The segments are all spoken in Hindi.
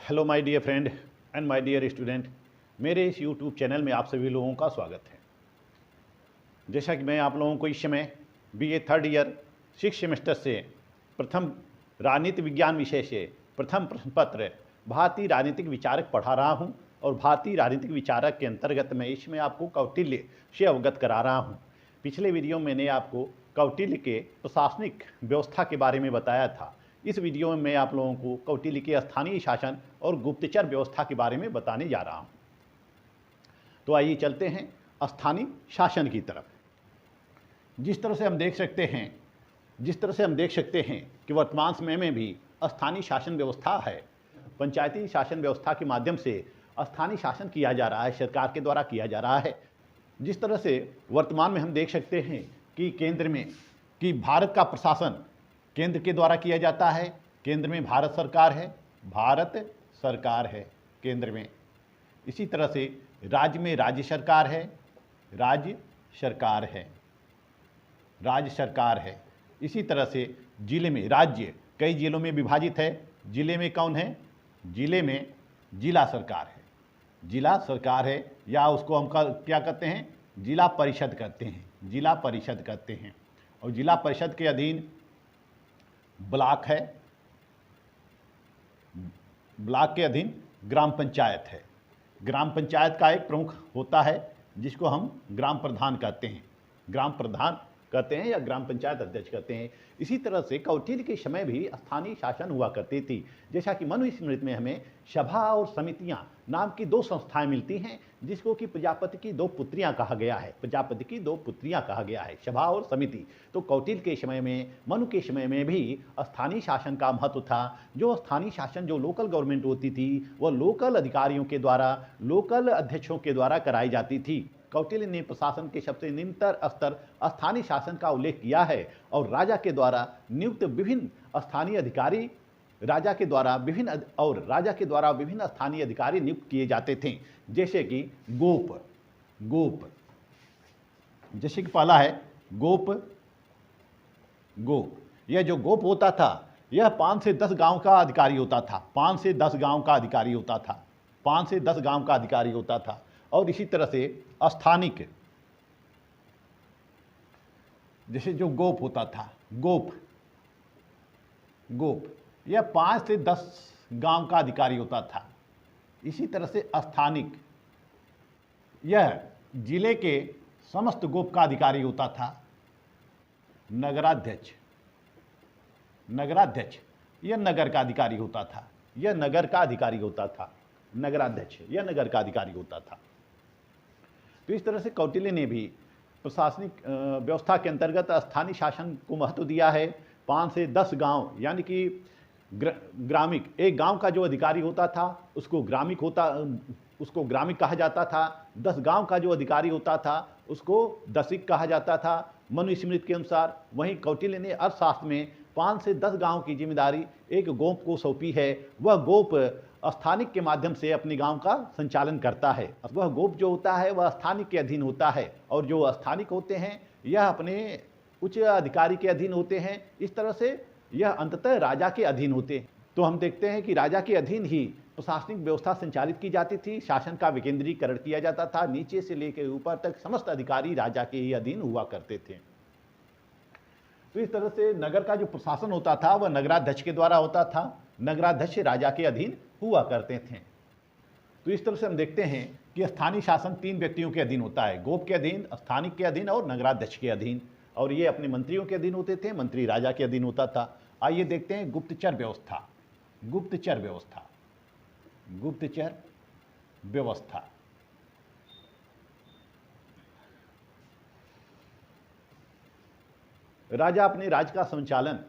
Hello my dear friend and my dear student, मेरे इस यूट्यूब चैनल में आप सभी लोगों का स्वागत है। जैसा कि मैं आप लोगों को इस समय बीए थर्ड ईयर 6 सेमेस्टर से प्रथम राजनीति विज्ञान विषय से प्रथम प्रश्न पत्र भारतीय राजनीतिक विचारक पढ़ा रहा हूं और भारतीय राजनीतिक विचारक के अंतर्गत मैं इसमें आपको कौटिल्य से अवगत करा रहा हूं। पिछले वीडियो में मैंने आपको कौटिल्य के प्रशासनिक व्यवस्था के बारे में बताया था। इस वीडियो में मैं आप लोगों को कौटिल्य के स्थानीय शासन और गुप्तचर व्यवस्था के बारे में बताने जा रहा हूं। तो आइए चलते हैं स्थानीय शासन की तरफ। जिस तरह से हम देख सकते हैं कि वर्तमान समय में भी स्थानीय शासन व्यवस्था है। पंचायती शासन व्यवस्था के माध्यम से स्थानीय शासन किया जा रहा है, सरकार के द्वारा किया जा रहा है। जिस तरह से वर्तमान में हम देख सकते हैं कि केंद्र में कि भारत का प्रशासन केंद्र के द्वारा किया जाता है। केंद्र में भारत सरकार है केंद्र में। इसी तरह से राज्य में राज्य सरकार है। इसी तरह से जिले में राज्य कई जिलों में विभाजित है। जिले में कौन है? जिले में जिला सरकार है या उसको हम क्या कहते हैं? जिला परिषद कहते हैं। और जिला परिषद के अधीन ब्लॉक है। ब्लॉक के अधीन ग्राम पंचायत है। ग्राम पंचायत का एक प्रमुख होता है जिसको हम ग्राम प्रधान कहते हैं या ग्राम पंचायत अध्यक्ष कहते हैं। इसी तरह से कौटिल्य के समय भी स्थानीय शासन हुआ करती थी। जैसा कि मनुस्मृति में हमें सभा और समितियां नाम की दो संस्थाएं मिलती हैं, जिसको कि प्रजापति की दो पुत्रियां कहा गया है, सभा और समिति। तो कौटिल्य के समय में, मनु के समय में भी स्थानीय शासन का महत्व था। जो स्थानीय शासन, जो लोकल गवर्नमेंट होती थी, वह लोकल अधिकारियों के द्वारा, लोकल अध्यक्षों के द्वारा कराई जाती थी। कौटिल्य ने प्रशासन के सबसे निम्नतर स्तर स्थानीय शासन का उल्लेख किया है और राजा के द्वारा नियुक्त विभिन्न स्थानीय अधिकारी राजा के द्वारा विभिन्न स्थानीय अधिकारी नियुक्त किए जाते थे। जैसे कि गोप जैसे कि पहला है गोप। यह जो गोप होता था, यह 5 से 10 गांव का अधिकारी होता था। 5 से 10 गांव का अधिकारी होता था। और इसी तरह से स्थानिक, जैसे जो गोप होता था, गोप यह 5 से 10 गांव का अधिकारी होता था। इसी तरह से स्थानिक, यह जिले के समस्त गोप का अधिकारी होता था। नगराध्यक्ष यह नगर का अधिकारी होता था। नगराध्यक्ष यह नगर का अधिकारी होता था। तो इस तरह से कौटिल्य ने भी प्रशासनिक व्यवस्था के अंतर्गत स्थानीय शासन को महत्व दिया है। 5 से 10 गांव यानी कि ग्रामिक, एक गांव का जो अधिकारी होता था उसको ग्रामिक कहा जाता था। 10 गांव का जो अधिकारी होता था उसको दसिक कहा जाता था मनुस्मृति के अनुसार। वहीं कौटिल्य ने अर्थशास्त्र में 5 से 10 गांव की जिम्मेदारी एक गोप को सौंपी है। वह गोप स्थानिक के माध्यम से अपने गांव का संचालन करता है। वह गोप जो होता है वह स्थानिक के अधीन होता है और जो स्थानिक होते हैं यह अपने उच्च अधिकारी के अधीन होते हैं। इस तरह से यह अंततः राजा के अधीन होते हैं। तो हम देखते हैं कि राजा के अधीन ही प्रशासनिक व्यवस्था संचालित की जाती थी। शासन का विकेंद्रीकरण किया जाता था। नीचे से लेकर ऊपर तक समस्त अधिकारी राजा के ही अधीन हुआ करते थे। तो इस तरह से नगर का जो प्रशासन होता था वह नगराध्यक्ष के द्वारा होता था। नगराध्यक्ष राजा के अधीन हुआ करते थे। तो इस तरह से हम देखते हैं कि स्थानीय शासन 3 व्यक्तियों के अधीन होता है, गोप के अधीन, स्थानिक के अधीन और नगराध्यक्ष के अधीन। और ये अपने मंत्रियों के अधीन होते थे, मंत्री राजा के अधीन होता था। आइए देखते हैं गुप्तचर व्यवस्था। राजा अपने राज्य का संचालन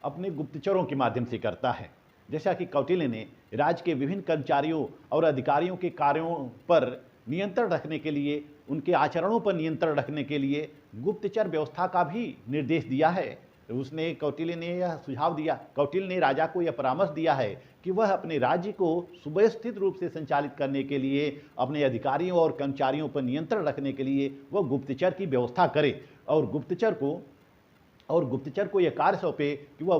अपने गुप्तचरों के माध्यम से करता है। जैसा कि कौटिल्य ने राज्य के विभिन्न कर्मचारियों और अधिकारियों के कार्यों पर नियंत्रण रखने के लिए, उनके आचरणों पर नियंत्रण रखने के लिए गुप्तचर व्यवस्था का भी निर्देश दिया है। कौटिल्य ने यह सुझाव दिया, कौटिल्य ने राजा को यह परामर्श दिया है कि वह अपने राज्य को सुव्यवस्थित रूप से संचालित करने के लिए, अपने अधिकारियों और कर्मचारियों पर नियंत्रण रखने के लिए वह गुप्तचर की व्यवस्था करे और गुप्तचर को और गुप्तचर को यह कार्य सौंपे कि वह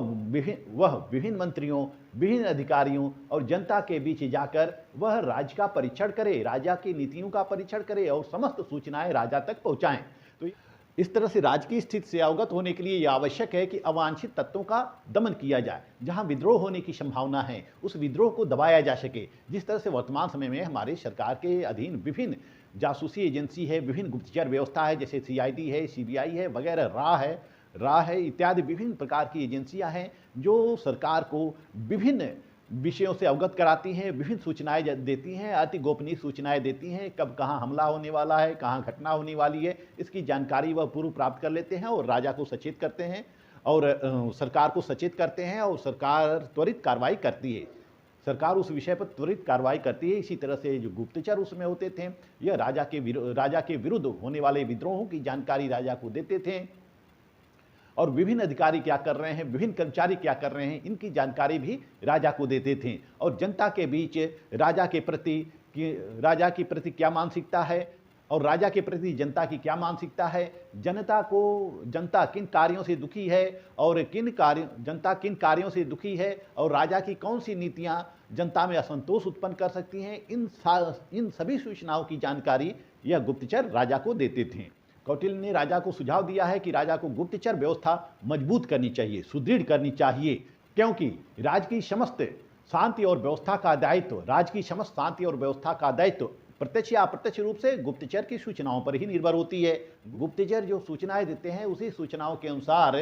विभिन्न मंत्रियों, विभिन्न अधिकारियों और जनता के बीच जाकर वह राज्य का परीक्षण करे, राजा की नीतियों का परीक्षण करे और समस्त सूचनाएं राजा तक पहुंचाएं। तो इस तरह से राज्य की स्थिति से अवगत होने के लिए यह आवश्यक है कि अवांछित तत्वों का दमन किया जाए। जहां विद्रोह होने की संभावना है उस विद्रोह को दबाया जा सके। जिस तरह से वर्तमान समय में हमारे सरकार के अधीन विभिन्न जासूसी एजेंसी है, विभिन्न गुप्तचर व्यवस्था है, जैसे CID है, CBI है वगैरह, रा है इत्यादि विभिन्न प्रकार की एजेंसियां हैं जो सरकार को विभिन्न विषयों से अवगत कराती हैं, विभिन्न सूचनाएं देती हैं, अति गोपनीय सूचनाएं देती हैं। कब कहाँ हमला होने वाला है, कहाँ घटना होने वाली है, इसकी जानकारी वह पूर्व प्राप्त कर लेते हैं और राजा को सचेत करते हैं और सरकार को सचेत करते हैं और सरकार त्वरित कार्रवाई करती है। सरकार उस विषय पर त्वरित कार्रवाई करती है। इसी तरह से जो गुप्तचर उसमें होते थे, यह राजा के विरुद्ध होने वाले विद्रोहों की जानकारी राजा को देते थे और विभिन्न अधिकारी क्या कर रहे हैं, विभिन्न कर्मचारी क्या कर रहे हैं, इनकी जानकारी भी राजा को देते थे। और जनता के बीच राजा की प्रति क्या मानसिकता है और राजा के प्रति जनता की क्या मानसिकता है, जनता किन कार्यों से दुखी है और जनता किन कार्यों से दुखी है और राजा की कौन सी नीतियां जनता में असंतोष उत्पन्न कर सकती हैं, इन सभी सूचनाओं की जानकारी यह गुप्तचर राजा को देते थे। कौटिल्य ने राजा को सुझाव दिया है कि राजा को गुप्तचर व्यवस्था मजबूत करनी चाहिए, सुदृढ़ करनी चाहिए, क्योंकि राज की समस्त शांति और व्यवस्था का दायित्व प्रत्यक्ष या अप्रत्यक्ष रूप से गुप्तचर की सूचनाओं पर ही निर्भर होती है। गुप्तचर जो सूचनाएं देते हैं उसी सूचनाओं के अनुसार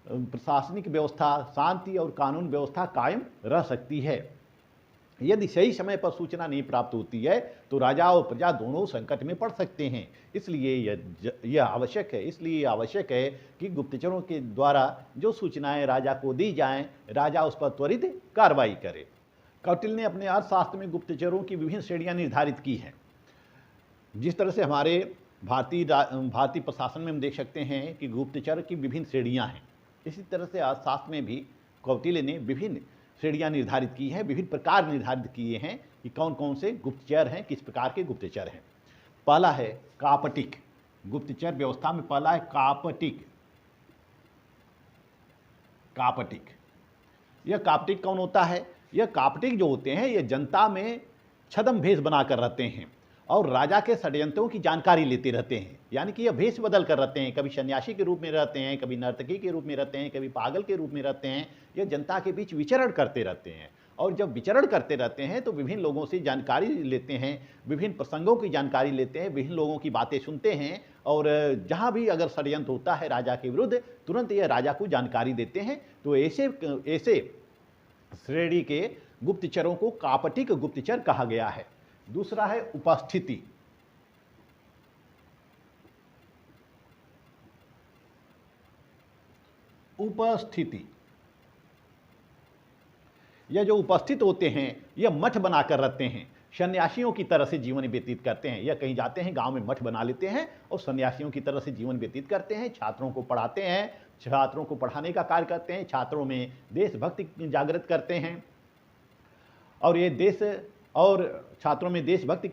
प्रशासनिक व्यवस्था, शांति और कानून व्यवस्था कायम रह सकती है। यदि सही समय पर सूचना नहीं प्राप्त होती है तो राजा और प्रजा दोनों संकट में पड़ सकते हैं। इसलिए यह आवश्यक है कि गुप्तचरों के द्वारा जो सूचनाएं राजा को दी जाएं, राजा उस पर त्वरित कार्रवाई करे। कौटिल्य ने अपने अर्थशास्त्र में गुप्तचरों की विभिन्न श्रेणियां निर्धारित की हैं। जिस तरह से हमारे भारतीय प्रशासन में हम देख सकते हैं कि गुप्तचर की विभिन्न श्रेणियां हैं, इसी तरह से अर्थशास्त्र में भी कौटिल्य ने विभिन्न श्रेणियां निर्धारित की हैं, विभिन्न प्रकार निर्धारित किए हैं कि कौन कौन से गुप्तचर हैं, किस प्रकार के गुप्तचर हैं। पहला है कापटिक। गुप्तचर व्यवस्था में पहला है कापटिक। यह कापटिक कौन होता है? यह कापटिक जो होते हैं यह जनता में छद्म भेष बनाकर रहते हैं और राजा के षड्यंत्रों की जानकारी लेते रहते हैं। यानी कि यह भेष बदल कर रहते हैं, कभी सन्यासी के रूप में रहते हैं, कभी नर्तकी के रूप में रहते हैं, कभी पागल के रूप में रहते हैं। यह जनता के बीच विचरण करते रहते हैं और जब विचरण करते रहते हैं तो विभिन्न लोगों से जानकारी लेते हैं, विभिन्न प्रसंगों की जानकारी लेते हैं, विभिन्न लोगों की बातें सुनते हैं और जहाँ भी अगर षड्यंत्र होता है राजा के विरुद्ध तुरंत यह राजा को जानकारी देते हैं। तो ऐसे श्रेणी के गुप्तचरों को कापटिक गुप्तचर कहा गया है। दूसरा है उपस्थिति। यह जो उपस्थित होते हैं यह मठ बनाकर रहते हैं, सन्यासियों की तरह से जीवन व्यतीत करते हैं। यह कहीं जाते हैं गांव में मठ बना लेते हैं और सन्यासियों की तरह से जीवन व्यतीत करते हैं। छात्रों को पढ़ाते हैं, छात्रों को पढ़ाने का कार्य करते हैं, छात्रों में देशभक्ति जागृत करते हैं और छात्रों में देशभक्ति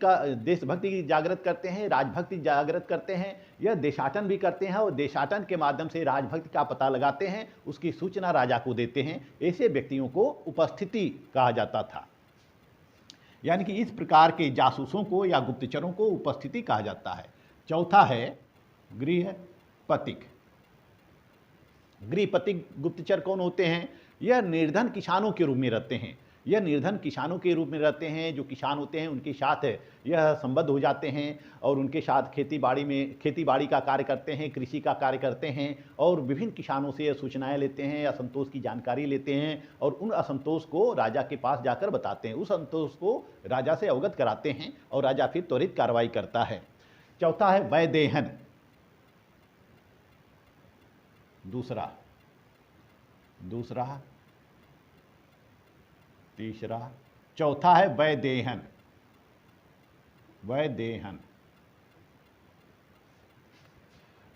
की जागृत करते हैं, राजभक्ति जागृत करते हैं। यह देशाटन भी करते हैं और देशाटन के माध्यम से राजभक्ति का पता लगाते हैं, उसकी सूचना राजा को देते हैं। ऐसे व्यक्तियों को उपस्थिति कहा जाता था। यानी कि इस प्रकार के जासूसों को या गुप्तचरों को उपस्थिति कहा जाता है। चौथा है गृहपतिक। गृहपतिक गुप्तचर कौन होते हैं? यह निर्धन किसानों के रूप में रहते हैं। जो किसान होते हैं उनके साथ यह संबद्ध हो जाते हैं और उनके साथ खेती बाड़ी का कार्य करते हैं, कृषि का कार्य करते हैं और विभिन्न किसानों से सूचनाएं लेते हैं, असंतोष की जानकारी लेते हैं और उन असंतोष को राजा के पास जाकर बताते हैं। उस असंतोष को राजा से अवगत कराते हैं और राजा फिर त्वरित कार्रवाई करता है। चौथा है वैदेहन। तीसरा, चौथा है वैदेहन।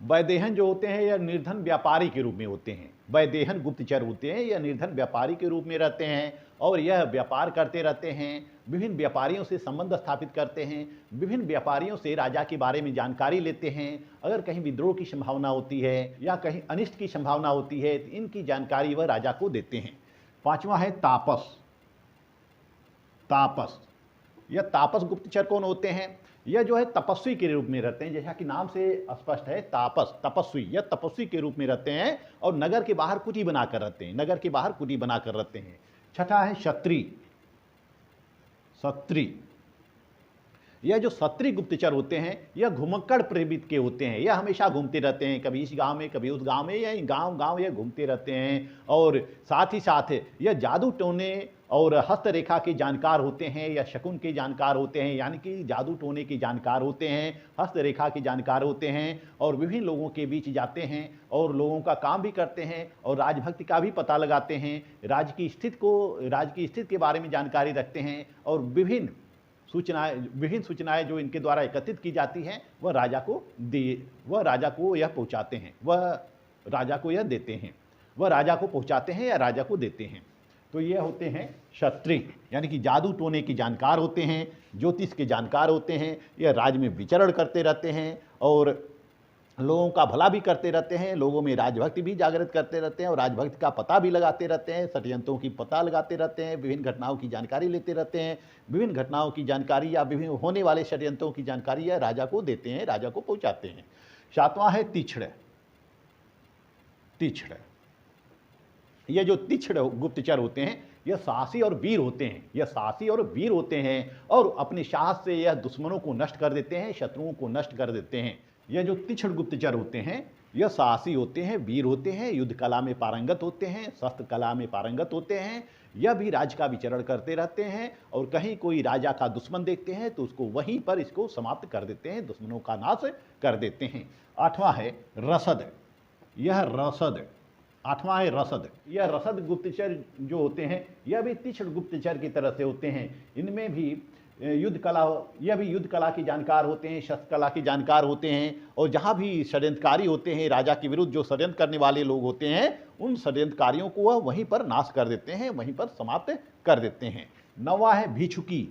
वैदेहन जो होते हैं यह निर्धन व्यापारी के रूप में होते हैं। वैदेहन गुप्तचर होते हैं, यह निर्धन व्यापारी के रूप में रहते हैं और यह व्यापार करते रहते हैं, विभिन्न व्यापारियों से संबंध स्थापित करते हैं, विभिन्न व्यापारियों से राजा के बारे में जानकारी लेते हैं। अगर कहीं विद्रोह की संभावना होती है या कहीं अनिष्ट की संभावना होती है तो इनकी जानकारी वह राजा को देते हैं। पांचवा है तापस। तापस, यह तापस गुप्तचर कौन होते हैं? यह जो है तपस्वी के रूप में रहते हैं, जैसा कि नाम से स्पष्ट है, तापस तपस्वी, यह तपस्वी के रूप में रहते हैं और नगर के बाहर कुटी बनाकर रहते हैं, नगर के बाहर कुटी बनाकर रहते हैं। छठा है क्षत्रिय। क्षत्रिय, यह जो क्षत्रिय गुप्तचर होते हैं यह घुमक्कड़ प्रवृत्ति के होते हैं, यह हमेशा घूमते रहते हैं, कभी इस गांव में कभी उस गांव में, या गांव गांव यह घूमते रहते हैं। और साथ ही साथ यह जादू टोने और हस्तरेखा के जानकार होते हैं या शकुन के जानकार होते हैं, यानी कि जादू टोने के जानकार होते हैं, हस्तरेखा के जानकार होते हैं और विभिन्न लोगों के बीच जाते हैं और लोगों का काम भी करते हैं और राजभक्ति का भी पता लगाते हैं, राज्य की स्थिति के बारे में जानकारी रखते हैं और विभिन्न सूचनाएं जो इनके द्वारा एकत्रित की जाती हैं वह राजा को यह पहुंचाते हैं, वह राजा को यह देते हैं, वह राजा को पहुंचाते हैं या राजा को देते हैं। तो ये होते हैं क्षत्रिय, यानी कि जादू टोने की जानकार होते हैं, ज्योतिष के जानकार होते हैं, यह राज्य में विचरण करते रहते हैं और लोगों का भला भी करते रहते हैं, लोगों में राजभक्ति भी जागृत करते रहते हैं और राजभक्ति का पता भी लगाते रहते हैं, षड्यंत्रों की पता लगाते रहते हैं, विभिन्न घटनाओं की जानकारी लेते रहते हैं, विभिन्न घटनाओं की जानकारी या विभिन्न होने वाले षड्यंत्रों की जानकारी या राजा को देते हैं, राजा को पहुंचाते हैं। सातवां है तीक्ष्ण। तीक्ष्ण, ये जो तीक्ष्ण गुप्तचर होते हैं यह साहसी और वीर होते हैं, यह साहसी और वीर होते हैं और अपने साहस से यह दुश्मनों को नष्ट कर देते हैं, शत्रुओं को नष्ट कर देते हैं। यह जो तीक्ष्ण गुप्तचर होते हैं यह साहसी होते हैं, वीर होते हैं, युद्ध कला में पारंगत होते हैं, शस्त्र कला में पारंगत होते हैं। यह भी राज्य का विचरण करते रहते हैं और कहीं कोई राजा का दुश्मन देखते हैं तो उसको वहीं पर इसको समाप्त कर देते हैं, दुश्मनों का नाश कर देते हैं। आठवां है रसद। यह रसद, आठवां है रसद। यह रसद गुप्तचर जो होते हैं यह भी तीक्ष्ण गुप्तचर की तरह से होते हैं, इनमें भी युद्ध कला की जानकार होते हैं, शस्त्र कला की जानकार होते हैं और जहाँ भी षड्यंत्रकारी होते हैं, राजा के विरुद्ध जो षड्यंत्र करने वाले लोग होते हैं उन षड्यंत्रकारियों को वह वहीं पर नाश कर देते हैं, वहीं पर समाप्त कर देते हैं। नौवां है भिक्षुकी।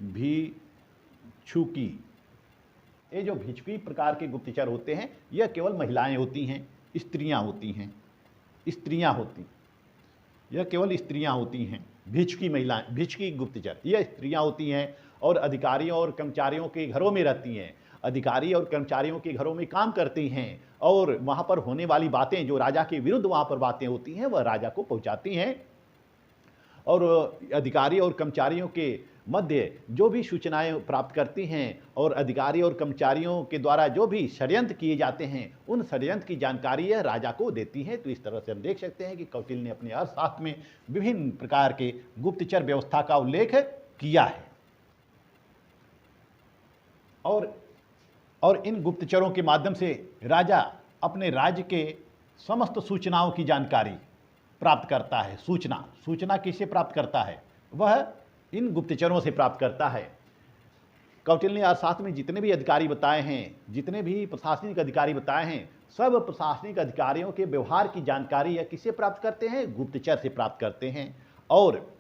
भिक्षुकी, ये जो भिक्षुकी प्रकार के गुप्तचर होते हैं यह केवल महिलाएं होती हैं, स्त्रियां होती हैं, यह केवल स्त्रियां होती हैं। भिक्षुकी महिलाएं, भिक्षुकी गुप्तचर यह स्त्रियां होती हैं और अधिकारियों और कर्मचारियों के घरों में रहती हैं, अधिकारी और कर्मचारियों के घरों में काम करती हैं और वहाँ पर होने वाली बातें जो राजा के विरुद्ध वहाँ पर बातें होती हैं वह राजा को पहुँचाती हैं और अधिकारी और कर्मचारियों के मध्य जो भी सूचनाएं प्राप्त करती हैं और अधिकारी और कर्मचारियों के द्वारा जो भी षड्यंत्र किए जाते हैं उन षड्यंत्र की जानकारी यह राजा को देती है। तो इस तरह से हम देख सकते हैं कि कौटिल्य ने अपने अर्थशास्त्र में विभिन्न प्रकार के गुप्तचर व्यवस्था का उल्लेख किया है और इन गुप्तचरों के माध्यम से राजा अपने राज्य के समस्त सूचनाओं की जानकारी प्राप्त करता है। सूचना किससे प्राप्त करता है? वह इन गुप्तचरों से प्राप्त करता है। कौटिल्य ने अर्थशास्त्र में जितने भी अधिकारी बताए हैं, जितने भी प्रशासनिक अधिकारी बताए हैं, सब प्रशासनिक अधिकारियों के व्यवहार की जानकारी यह किससे प्राप्त करते हैं? गुप्तचर से प्राप्त करते हैं। और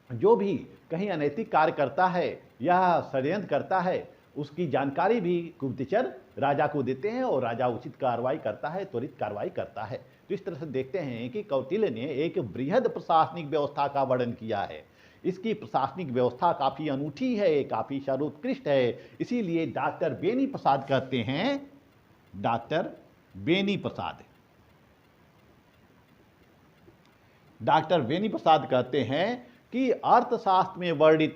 जो भी कहीं अनैतिक कार्य करता है या षड्यंत्र करता है उसकी जानकारी भी गुप्तचर राजा को देते हैं और राजा उचित कार्रवाई करता है, त्वरित कार्रवाई करता है। तो इस तरह से देखते हैं कि कौटिल्य ने एक बृहद प्रशासनिक व्यवस्था का वर्णन किया है। इसकी प्रशासनिक व्यवस्था काफ़ी अनूठी है, काफ़ी सर्वोत्कृष्ट है, इसीलिए डॉक्टर बेनी प्रसाद कहते हैं, डॉक्टर बेनी प्रसाद कहते हैं कि अर्थशास्त्र में वर्णित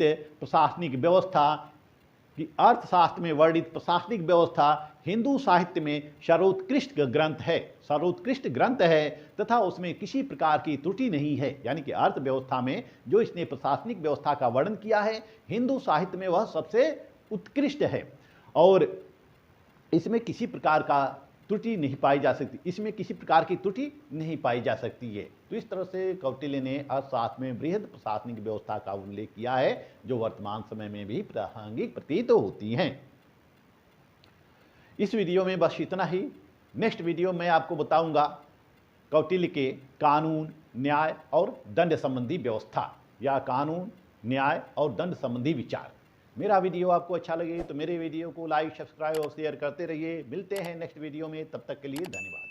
प्रशासनिक व्यवस्था हिंदू साहित्य में सर्वोत्कृष्ट ग्रंथ है तथा उसमें किसी प्रकार की त्रुटि नहीं है। यानी कि अर्थव्यवस्था में जो इसने प्रशासनिक व्यवस्था का वर्णन किया है हिंदू साहित्य में वह सबसे उत्कृष्ट है और इसमें किसी प्रकार का त्रुटि नहीं पाई जा सकती, इसमें किसी प्रकार की त्रुटि नहीं पाई जा सकती है। तो इस तरह से कौटिल्य ने अर्थशास्त्र में बृहद प्रशासनिक व्यवस्था का उल्लेख किया है जो वर्तमान समय में भी प्रासंगिक प्रतीत होती हैं। इस वीडियो में बस इतना ही। नेक्स्ट वीडियो में आपको बताऊंगा कौटिल्य के कानून, न्याय और दंड संबंधी व्यवस्था या कानून, न्याय और दंड संबंधी विचार। मेरा वीडियो आपको अच्छा लगे तो मेरे वीडियो को लाइक, सब्सक्राइब और शेयर करते रहिए। मिलते हैं नेक्स्ट वीडियो में, तब तक के लिए धन्यवाद।